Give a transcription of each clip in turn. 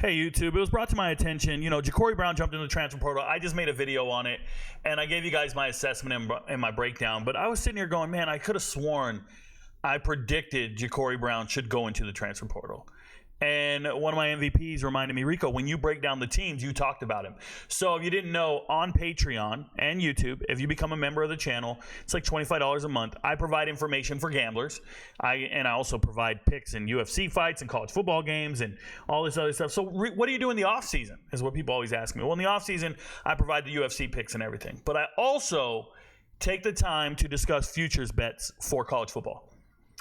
Hey YouTube, it was brought to my attention, Jacurri Brown jumped in the transfer portal. I just made a video on it, and I gave you guys my assessment and my breakdown. But I was sitting here going, man, I could have sworn I predicted Jacurri Brown should go into the transfer portal. And one of my MVPs reminded me, Rico, when you break down the teams, you talked about him. So if you didn't know, on Patreon and YouTube, if you become a member of the channel, it's like $25 a month. I provide information for gamblers. I also provide picks in UFC fights and college football games and all this other stuff. So what do you do in the off season is what people always ask me. Well, in the off season, I provide the UFC picks and everything. But I also take the time to discuss futures bets for college football.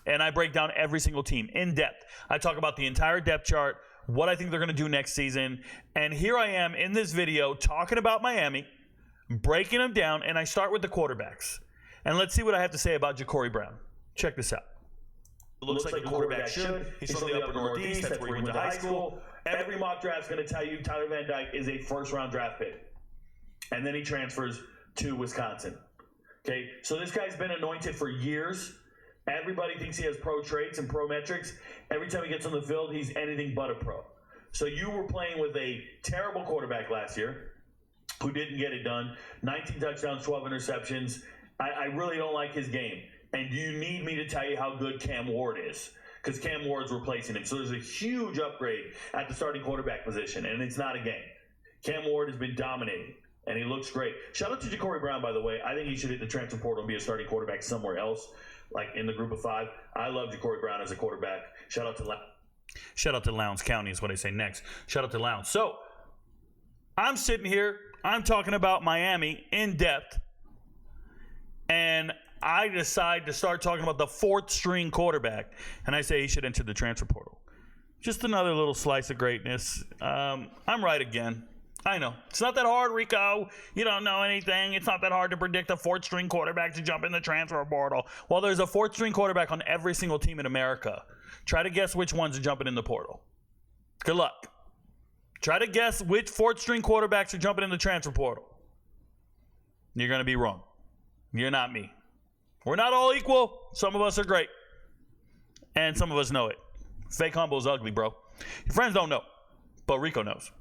And I break down every single team in depth. I talk about the entire depth chart, what I think they're going to do next season. And here I am in this video talking about Miami, breaking them down, and I start with the quarterbacks. And let's see what I have to say about Jacurri Brown. Check this out. It looks like the quarterback should. He's from the upper Northeast. That's where he went to high school. Every mock draft is going to tell you Tyler Van Dyke is a first-round draft pick. And then he transfers to Wisconsin. Okay, so this guy's been anointed for years. Everybody thinks he has pro traits and pro metrics. Every time he gets on the field, he's anything but a pro. So you were playing with a terrible quarterback last year who didn't get it done. 19 touchdowns, 12 interceptions. I really don't like his game. And do you need me to tell you how good Cam Ward is? Because Cam Ward's replacing him. So there's a huge upgrade at the starting quarterback position, and it's not a game. Cam Ward has been dominating, and he looks great. Shout out to Jacurri Brown, by the way. I think he should hit the transfer portal and be a starting quarterback somewhere else, like in the group of five. I love Jacurri Brown as a quarterback. Shout out to Lowndes County is what I say next. Shout out to Lowndes. So I'm sitting here. I'm talking about Miami in depth. And I decide to start talking about the fourth string quarterback. And I say he should enter the transfer portal. Just another little slice of greatness. I'm right again. I know. It's not that hard, Rico. You don't know anything. It's not that hard to predict a fourth-string quarterback to jump in the transfer portal. Well, there's a fourth-string quarterback on every single team in America. Try to guess which ones are jumping in the portal. Good luck. Try to guess which fourth-string quarterbacks are jumping in the transfer portal. You're going to be wrong. You're not me. We're not all equal. Some of us are great. And some of us know it. Fake humble is ugly, bro. Your friends don't know, but Rico knows.